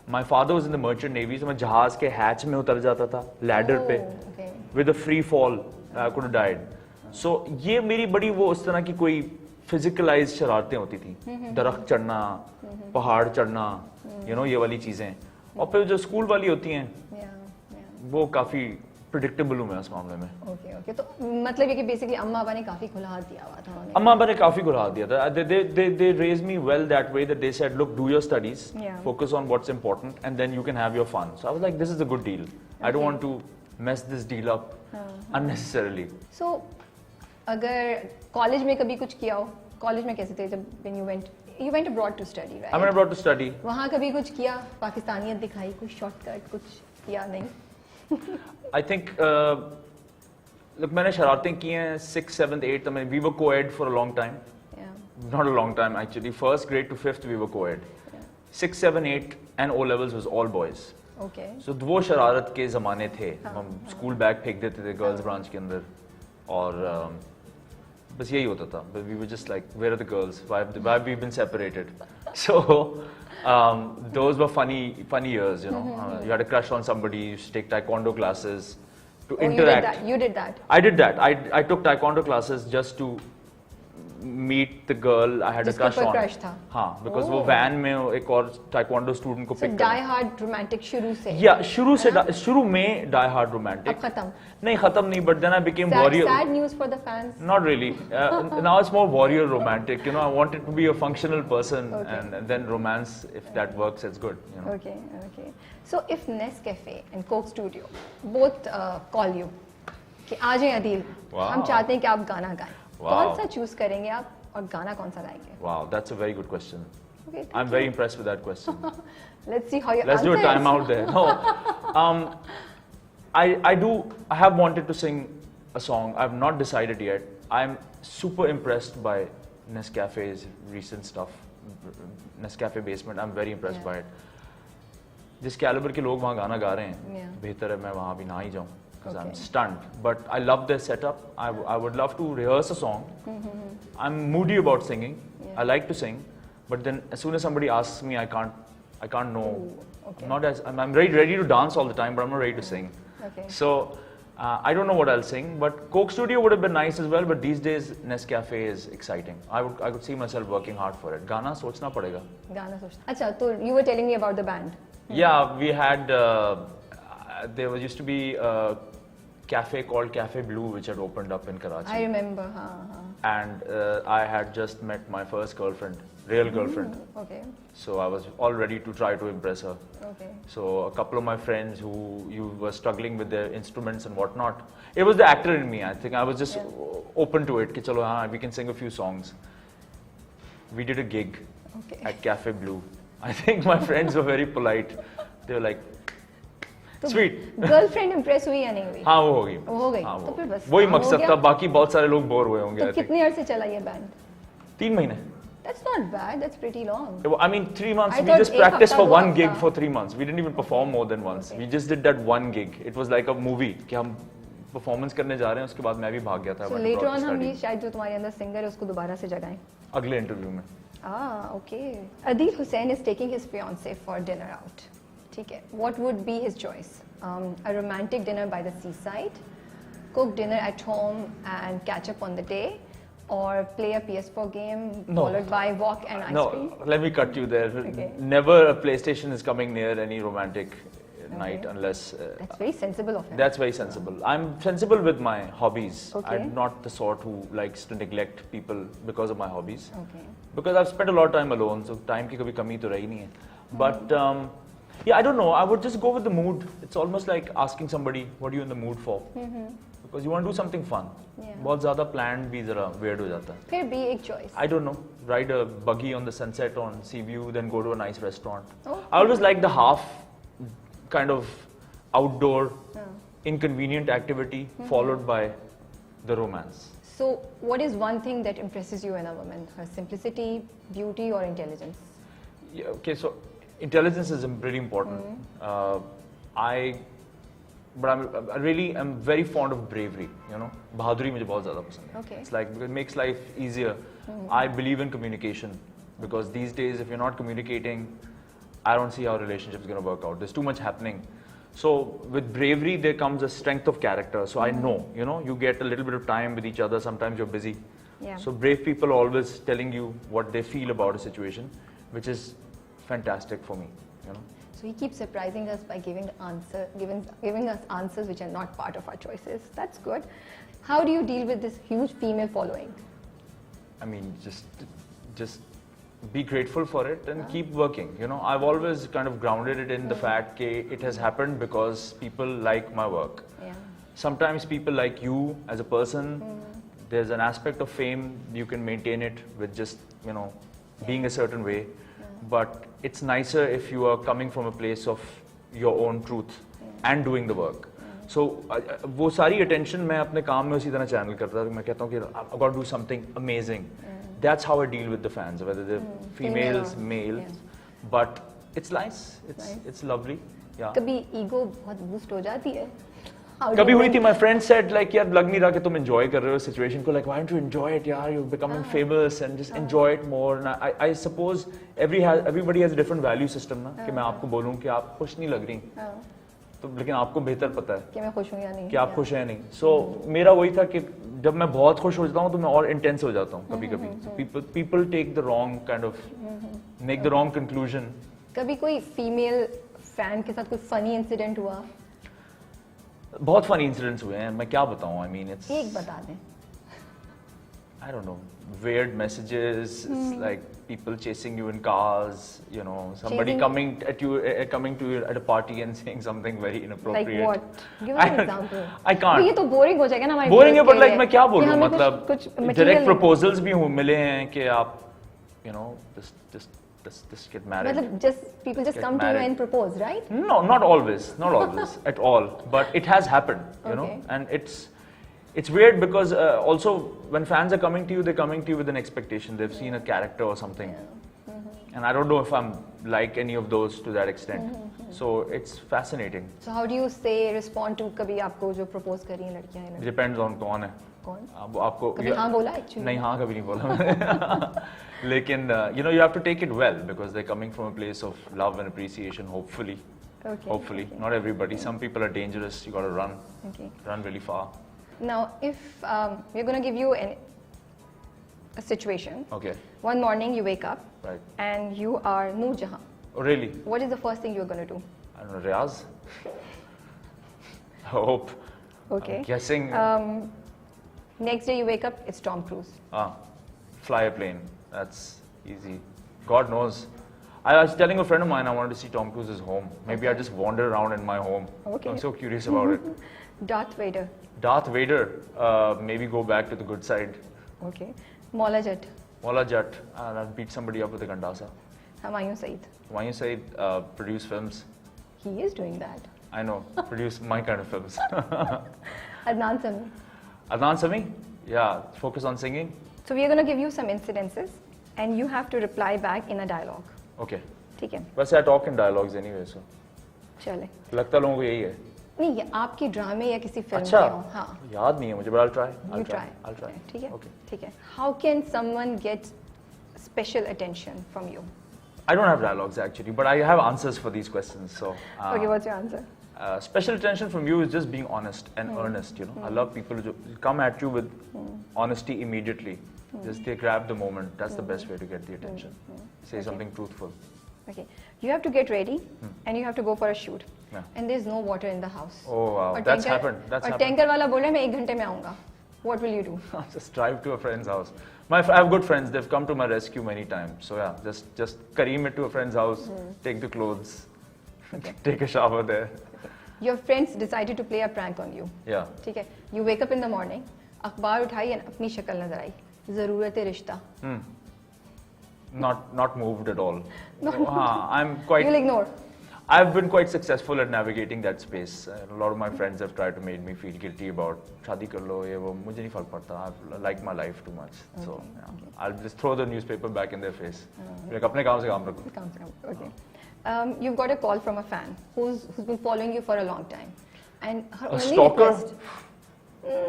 My father was in the merchant navy, so मैं जहाज के hatch में उतर जाता था ladder पे with a free fall. I could have died. So ये मेरी बड़ी वो उस तरह की कोई physicalized शरारतें होती थी. दरख्त चढ़ना, पहाड़ चढ़ना, you know ये वाली चीजें. और फिर जो स्कूल वाली होती हैं, वो काफी प्रिडिक्टेबल हूँ मैं उस मामले में. ओके तो मतलब ये कि बेसिकली अम्मा अब्बा ने काफी खुला हाथ दिया हुआ था. अम्मा अब्बा ने काफी खुला हाथ दिया था. They raised me well that way that they said, look, do your studies, focus on what's important, and then you can have your fun. So I was like, this is a good deal. I don't want to mess this deal up unnecessarily. So अगर college में कभी कुछ किया हो, college में कैसे थे जब when you went abroad to study, right? I went abroad to study. वहाँ कभी कुछ किया, पाकिस्तानियत दिखाई, कुछ शॉर्टकट कुछ किया नहीं? I think, look, मैंने शरारतें की हैं 6th, 7th, 8th. I mean, we were co-ed for a long time. Yeah. Not a long time actually. 1st grade to 5th we were co-ed. 6th, 7th, 8th and O levels was all boys. Okay. So वो शरारत के ज़माने थे. हम school bag फेंक देते थे girls branch के अंदर और बस यही होता था. But we were just like, where are the girls? Why have we been separated? So those were funny years, you know. You had a crush on somebody. You used to take taekwondo classes to interact. You did that. I did that. I took taekwondo classes just to meet the girl I had a crush on. crush था. हाँ, because वो van में एक और taekwondo student को So pick die hard romantic शुरू से. Yeah, शुरू में die hard romantic. अब खत्म. नहीं खत्म नहीं, but then I became warrior. Sad news for the fans. Not really. Now it's more warrior romantic. You know, I want it to be a functional person, and then romance, if that works, it's good. You know. Okay. So if Nescafe and Coke Studio both call you कि आ जाए अदील, हम चाहते हैं कि आप गाना गाएं, कौन सा चूज करेंगे आप और गाना कौन सा गाएंगे? Wow, that's a very good question. Okay, I'm very impressed with that question. Let's see how you Let's answer. do a time out there. No, I have wanted to sing a song. I've not decided yet. I'm super impressed by Nescafe's recent stuff. Nescafe Basement. I'm very impressed by it. जिस calibre के लोग वहाँ गाना गा रहे हैं, बेहतर है मैं वहाँ भी ना ही जाऊँ. Because I'm stunned, but I love their setup. I would love to rehearse a song. I'm moody about singing. I like to sing, but then as soon as somebody asks me, I can't know. I'm ready to dance all the time, but I'm not ready to sing. Okay. So I don't know what I'll sing, but Coke Studio would have been nice as well. But these days, Nescafe is exciting. I could see myself working hard for it. गाना सोचना पड़ेगा. गाना सोचना. अच्छा, तो you were telling me about the band. Yeah, we had. There used to be a cafe called Cafe Blue, which had opened up in Karachi. I remember. And I had just met my first girlfriend, real girlfriend. Okay. So I was all ready to try to impress her. Okay. So a couple of my friends who were struggling with their instruments and whatnot, it was the actor in me. I think I was just open to it. Ki chalo, we can sing a few songs. We did a gig at Cafe Blue. I think my friends were very polite. They were like, Sweet. Girlfriend Impress हुई या नहीं हुई? हाँ, वो हो गई. तो फिर बस वही मकसद था. बाकी बहुत सारे लोग बोर हुए होंगे. तो कितने अरसे चला ये बैंड? 3 महीने. That's not bad. That's pretty long. I mean, 3 months. We just practiced for one gig for 3 months. We didn't even perform more than once. We just did that one gig. It was like a movie कि हम performance करने जा रहे हैं. उसके बाद मैं भी भाग गया था. So later on हम ये शायद जो तुम्हारे अंदर सिंगर है उसको दोबारा से जगाएं. अगले इंटरव्यू में. Okay. Adil Hussain is taking his fiancée for dinner out. ठीक है. What would be his choice? A romantic dinner by the seaside, cook dinner at home and catch up on the day, or play a PS4 game followed by walk and ice cream? No, let me cut you there. Never a PlayStation is coming near any romantic night unless... That's very sensible of him. That's very sensible. I'm sensible with my hobbies. I'm not the sort who likes to neglect people because of my hobbies. Because I've spent a lot of time alone, so time ki kabhi kami to rahi nahi hai. But yeah, I don't know. I would just go with the mood. It's almost like asking somebody, what are you in the mood for? Because you want to do something fun. बहुत ज़्यादा planned भी ज़रा weird हो जाता है. फिर भी एक choice. I don't know. Ride a buggy on the sunset on Seaview, then go to a nice restaurant. I always like the half kind of outdoor inconvenient activity followed by the romance. So, what is one thing that impresses you in a woman? Her simplicity, beauty, or intelligence? Yeah, okay, so intelligence is pretty important. But I really am very fond of bravery, you know. Bahaduri मुझे बहुत ज़्यादा पसंद है. It's like, it makes life easier. I believe in communication because these days if you're not communicating, I don't see how relationship is going to work out. There's too much happening. So with bravery, there comes a strength of character. So I know, you get a little bit of time with each other. Sometimes you're busy. Yeah. So brave people are always telling you what they feel about a situation, which is fantastic for me. So he keeps surprising us by giving us answers which are not part of our choices. That's good. How do you deal with this huge female following? I mean, just be grateful for it and keep working. I've always kind of grounded it in the fact that it has happened because people like my work. Yeah. Sometimes people like you as a person. There's an aspect of fame, you can maintain it with just, being a certain way. But it's nicer if you are coming from a place of your own truth and doing the work. So वो सारी attention मैं अपने काम में उसी तरह channel करता हूँ. मैं कहता हूँ कि I've got to do something amazing. That's how I deal with the fans, whether they're females, males. But it's nice. It's lovely. Yeah. कभी ego बहुत boost हो जाती है? कभी हुई थी. My friend said like यार लग नहीं रहा कि तुम enjoy कर रहे हो situation को. Like why don't you enjoy it यार? You're becoming famous and just enjoy it more. And I suppose everybody has a different value system ना कि मैं आपको बोलूँ कि आप खुश नहीं लग रही. तो लेकिन आपको बेहतर पता है कि मैं खुश हूँ या नहीं. कि आप खुश हैं नहीं. So मेरा वही था कि जब मैं बहुत खुश हो जाता हूँ तो मैं और intense हो जाता हूँ कभी-कभी. So people take the wrong kind of make the wrong conclusion. कभी कोई female fan के साथ कोई funny incident हुआ? बहुत फनी इंसिडेंट्स हुए हैं. मैं क्या बताऊं. I mean it's एक बता दें. I don't know, weird messages. It's like people chasing you in cars. Somebody Chasing? coming to you at a party and saying something very inappropriate. Like what? Give us an example. I can't. ये तो boring हो जाएगा ना हमारे. Boring है, viewers but के like लिए मैं क्या कि बोलूं. हमें मतलब कुछ direct material proposals भी मिले हैं कि आप just get married. मतलब just people just Get come to you married. and propose, right? No, not always at all. But it has happened, Okay. and it's weird because also when fans are coming to you, they're coming to you with an expectation. They've seen a character or something, and I don't know if I'm like any of those to that extent. So it's fascinating. So how do you respond to कभी आपको जो propose करी हैं लड़कियां It इन्होंने? depends on कौन है. कौन? अब आपको कभी हाँ बोला actually? नहीं, हाँ कभी नहीं बोला मैंने. लेकिन you have to take it well because they're coming from a place of love and appreciation. Hopefully, Okay. Not everybody. Some people are dangerous. You got to run. Okay. Run really far. Now, if we're going to give you a situation. Okay. One morning you wake up Right. and you are Noor Jahan. Oh, really? What is the first thing you're going to do? I don't know. Riyaz? I hope. Okay. I'm guessing. Next day you wake up, it's Tom Cruise. Fly a plane. That's easy. God knows. I was telling a friend of mine I wanted to see Tom Cruise's home. Maybe I just wander around in my home. Okay. I'm so curious about it. Darth Vader. Darth Vader. Maybe go back to the good side. Okay. Maula Jet. Wala Jat. And I'll beat somebody up with a gandasa. Humayun Saeed. Why you say produce films? He is doing that. I know. Produce my kind of films. Adnan Sami. Adnan Sami? Yeah. Focus on singing. So we are going to give you some incidences and you have to reply back in a dialogue. Okay. ठीक है. वैसे I talk in dialogues anyway, so. चले. लगता लोगों को यही है. नहीं ये आपके ड्रामे या किसी फिल्म अच्छा. में हो. हाँ. याद नहीं है मुझे, but I'll try. You try. I'll try. ठीक है. Okay. ठीक है. How can someone get special attention from you? I don't have dialogues actually, but I have answers for these questions. So. Okay, what's your answer? Special attention from you is just being honest and earnest. I love people who come at you with honesty immediately. Just they grab the moment. That's the best way to get the attention. Say something truthful. Okay. You have to get ready and you have to go for a shoot. Yeah. And there's no water in the house. Oh wow, और that's tanker- happened. That's और happened. Tanker वाला बोले मैं 1 घंटे में आऊँगा. What will you do? Just drive to a friend's house. I have good friends. They've come to my rescue many times. So yeah, just Kareem it to a friend's house, take the clothes, take a shower there. Your friends decided to play a prank on you. Yeah. ठीक है. You wake up in the morning. अखबार उठाई and अपनी शक्ल नजर आई. ज़रूरत है रिश्ता. Not moved at all. I'm quite. You'll ignore. I've been quite successful at navigating that space. A lot of my friends have tried to make me feel guilty about शादी कर लो ये वो मुझे नहीं फर्क पड़ता. I like my life too much. So yeah, I'll just throw the newspaper back in their face. like अपने काम से काम रखो. Come, come. Okay. You've got a call from a fan who's been following you for a long time, and her A only stalker? request.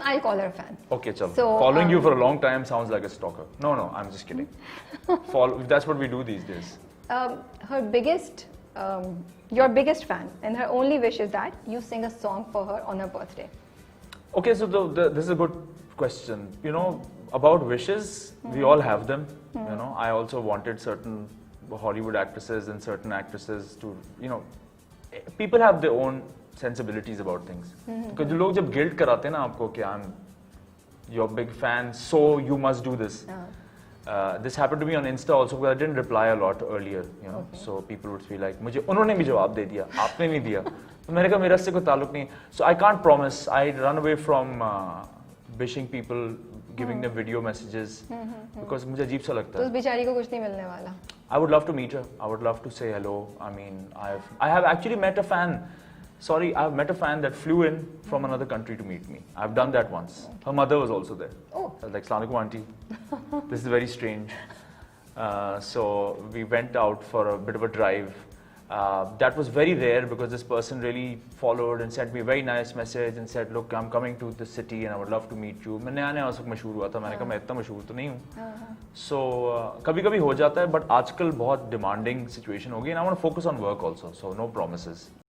I'll call her a fan. Okay, chalo. So, Following you for a long time sounds like a stalker. No, I'm just kidding. That's what we do these days. Her biggest your biggest fan, and her only wish is that you sing a song for her on her birthday. Okay, so this is a good question. You know, about wishes, we all have them. You know, I also wanted certain Hollywood actresses and certain actresses to, you know, people have their own sensibilities about things. Because जो लोग जब guilt कराते हैं ना आपको कि I'm your big fan, so you must do this. This happened to me on Insta also because I didn't reply a lot earlier, you know. Okay. So people would feel like मुझे उन्होंने भी जवाब दे दिया, आपने नहीं दिया. तो मैंने कहा मेरा इससे कोई ताल्लुक नहीं. So I can't promise. I run away from wishing people, giving them video messages because मुझे अजीब सा लगता तो है. उस बेचारी को कुछ नहीं मिलने वाला. I would love to meet her. I would love to say hello. I mean, I have actually met a fan. Sorry, I've met a fan that flew in from another country to meet me. I've done that once. Her mother was also there. Oh. I was like, "Assalamu alaikum, auntie. This is very strange." So we went out for a bit of a drive. That was very rare because this person really followed and sent me a very nice message and said, "Look, I'm coming to the city and I would love to meet you." मैं नया उस वक्त मशहूर हुआ था. मैंने कहा मैं इतना मशहूर तो नहीं हूँ. So कभी-कभी हो जाता है, but आजकल बहुत demanding situation हो गई and I want to focus on work also. So no promises.